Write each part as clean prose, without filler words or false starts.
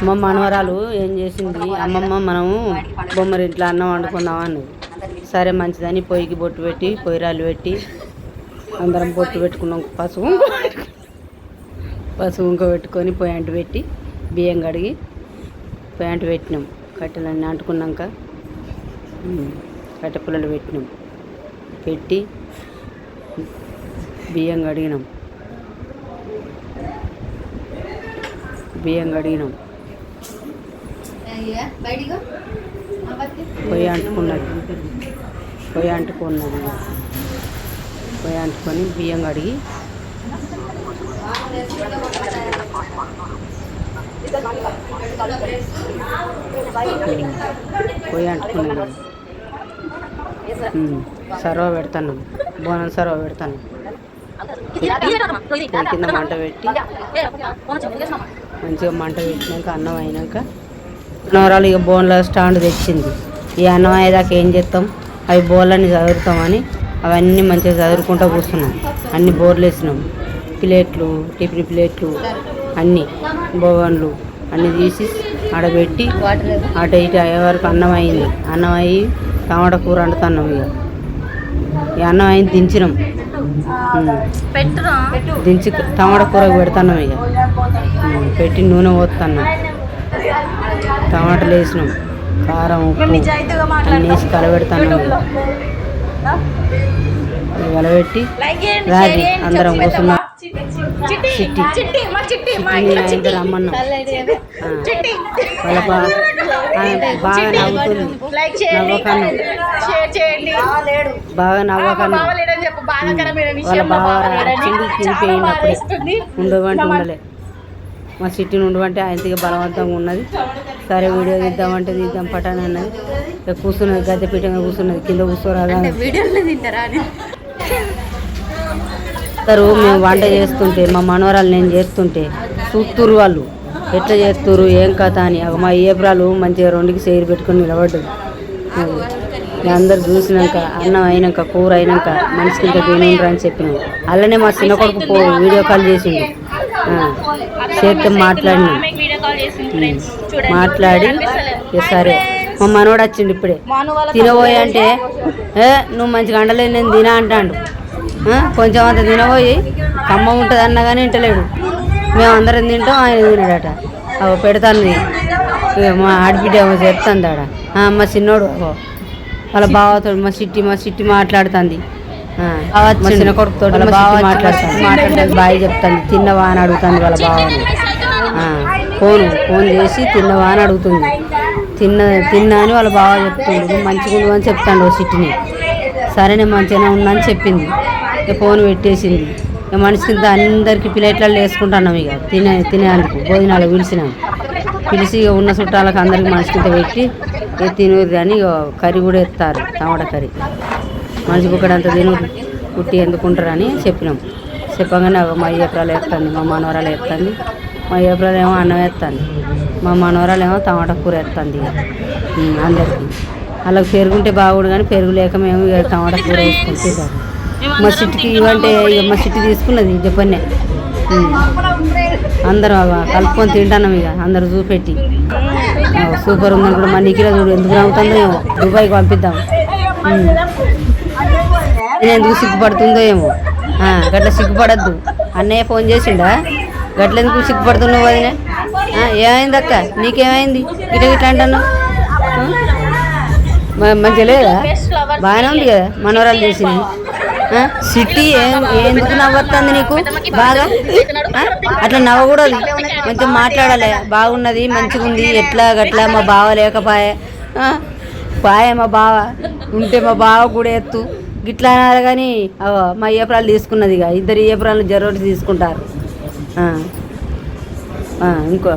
మా మనవరాలు ఏం చేసింది, అమ్మమ్మ మనము బొమ్మరి ఇంట్లో అన్నం వండుకుందాం అన్నది. సరే మంచిదని పొయ్యికి బొట్టు పెట్టి పొయ్యిరాలు పెట్టి అందరం బొట్టు పెట్టుకున్నాం. పసుపు ఇంక పెట్టుకొని పొయ్యంటు పెట్టి బియ్యం కడిగి పొయ్యంటు పెట్టినాం. కట్టెలన్నీ అంటుకున్నాక కట్టె పుల్లలు పెట్టినాం. పెట్టి బియ్యం కడిగినాం. పొయ్యి అంటుకొని బియ్యం కడిగి పొయ్యి అంటుకున్నది. సర్వ పెడతాను, బోనం సర్వ పెడతాను. కింద మంట పెట్టి మంచిగా మంట పెట్టినాక అన్నం అయినాక మనవరాలు ఇక బోన్ల స్టాండ్ తెచ్చింది. ఈ అన్నం అయ్యేదాకా ఏం చేస్తాం, అవి బోన్లన్నీ చదువుతామని అవన్నీ మంచిగా చదువుకుంటూ కూర్చున్నాం. అన్ని బోర్లు వేసినాం. ప్లేట్లు, టిఫిన్ ప్లేట్లు అన్నీ బోగన్లు అన్నీ తీసి ఆడబెట్టి అటు ఇటు అయ్యే వరకు అన్నం అయింది. అన్నం అయ్యి టమాటా కూర వండుతున్నాం. ఇక ఈ అన్నం అయింది దించినాం. దించి టమాటా కూర పెడుతున్నాం. ఇక పెట్టి నూనె పోతున్నాం. టమాటాలు వేసినాం, కారం ఉప్పు అన్నీ వేసి కలబెడుతున్నాం. కలబెట్టి రాజీ అందరం కూర్చున్నాం. చిట్టి రమ్మన్నాం. వాళ్ళ బాగా నవ్వుతుంది, నవ్వకన్నాం, బాగా నవ్వకన్నాం. వాళ్ళ బాగా తినిపోయింది. అప్పుడే ఉండవంటే ఉండలే. మా సిట్టిని ఉండవంటే ఆయనకి బలవంతంగా ఉన్నది. సరే వీడియో తీద్దామంటే తీద్దాం పటాన్ అన్నది. ఇక కూర్చున్నది, గద్దె పీఠంగా కూర్చున్నది. కింద కూర్చోరాదా మేము వంట చేస్తుంటే మా మనవరాలు నేను చేస్తుంటే చూస్తురు వాళ్ళు ఎట్లా చేస్తురు ఏం కథ అని. మా ఏప్రాలు మంచిగా రెండుకి సేరు పెట్టుకొని నిలబడ్డది. అందరు చూసినాక అన్నం అయినాక కూర అయినాక మనిషికి ఇంకా తినేంద్రా అని చెప్పినాం. అలానే మా చిన్న కొడుకు వీడియో కాల్ చేసిండు. చేతితో మాట్లాడి సరే మా మనోడు వచ్చిండు ఇప్పుడే. తినబోయి అంటే నువ్వు మంచిగా అండలేదు నేను తినా అంటాడు. కొంచెం అంత తినబోయి కమ్మ ఉంటుంది అన్నా కానీ వింటలేడు. మేము అందరం తింటాం, ఆయన తినాడట. అవ పెడతాను మా ఆడబిడ్డ చెప్తుంది ఆడ. మా చిన్నోడు వాళ్ళ బావతో మా సిట్టి మాట్లాడుతుంది. మా చిన్న కొడుకుతో మాట్లాడుతుంది. బాయ్ చెప్తుంది. తిన్నవా అని అడుగుతుంది వాళ్ళ బావని. ఫోన్ చేసి తిన్నవా అని అడుగుతుంది. తిన్నా అని వాళ్ళ బావ చెప్తుంది. మంచిగా ఉండు అని చెప్తాను సిట్టిని. సరే నేను మంచిగానే ఉన్నా అని చెప్పింది. ఇక ఫోన్ పెట్టేసింది. ఇక మనిషికి అందరికీ ప్లేట్లలో వేసుకుంటున్నాం. ఇక తినేందుకు భోజనాలు పిలిచి ఇక ఉన్న చుట్టాలకు అందరికి మనిషికింత పెట్టి ఇక తినూరు. కానీ ఇక కర్రీ కూడా ఎత్తారు, టమాటా కర్రీ. మనిషికి ఒకడంత తినూరు పుట్టి ఎందుకుంటారని చెప్పినాం. చెప్పగానే మా ఏప్రాలు ఎత్తండి, మా మనవరాలు ఎత్తండి. మా ఏప్రాలు ఏమో అన్నం ఎత్తండి, మా మనవరాలు ఏమో టమాటా కూర ఎత్తండి. ఇక అందరికీ వాళ్ళకి పెరుగుంటే బాగుండు, కానీ పెరుగు లేక మేము ఇక టమాటా కూర వేసుకుంటాం. మా సిట్టికి ఇవ్వంటే ఇక మా సిట్టి తీసుకున్నది చెప్పనే. అందరం కలుపుకొని తింటున్నాం. ఇక అందరూ చూపెట్టి సూపర్ ఉందని కూడా మా నిఖిల చూడు ఎందుకు నవ్వుతుందో ఏమో. దుబాయ్కి పంపిద్దాం. ఎందుకు సిగ్గుపడుతుందో ఏమో. గట్ల సిగ్గుపడద్దు. అన్నయ్య ఫోన్ చేసిండా, గట్ల ఎందుకు సిగ్గుపడుతున్నావు వదినే? ఏమైంది అక్క, నీకేమైంది ఇట్లా అంటున్నావు? మంచిగా లేదా? బాగానే ఉంది కదా మనవరాలు చేసింది. సిట్టి ఎందుకు నవ్వుతుంది నీకు బాగా? అట్లా నవ్వకూడదు, మంచిగా మాట్లాడాలి. బాగున్నది, మంచిగా ఉంది, ఎట్లా గట్లా మా బావ లేకపాయే మా బావ ఉంటే మా బావ కూడా ఎత్తు గిట్లా అన్నారు. కానీ మా ఏప్రాలు తీసుకున్నది. ఇక ఇద్దరు ఏప్రాలు జరోటి తీసుకుంటారు. ఇంకో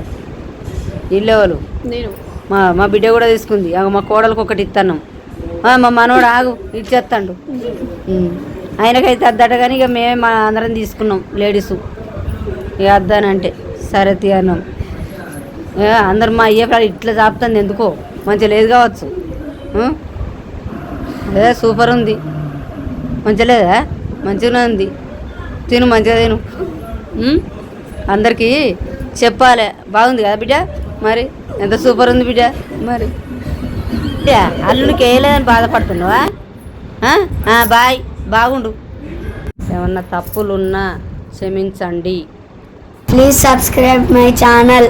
ఇల్లేవాళ్ళు మా బిడ్డ కూడా తీసుకుంది. మా కోడలకు ఒకటి ఇస్తాను. మా మనోడు ఆగు ఇచ్చేస్తాడు. ఆయనకైతే అద్దట. కానీ ఇక మేమే మా అందరం తీసుకున్నాం లేడీసు. ఇక అద్దానంటే సరే తీయన్నాం. అందరు మా అయ్యే ఇట్లా చాపుతుంది ఎందుకో, మంచిగా లేదు కావచ్చు. సూపర్ ఉంది, మంచిగా లేదా? మంచిగానే ఉంది. తిను, మంచిగా తిను. అందరికీ చెప్పాలి. బాగుంది కదా బిడ్డ? మరి ఎంత సూపర్ ఉంది బిడ్డ. మరి అల్లుడికి వేయలేదని బాధపడుతున్నావా? బాయ్, బాగుండు. ఏమన్నా తప్పులున్నా క్షమించండి. Please subscribe my channel.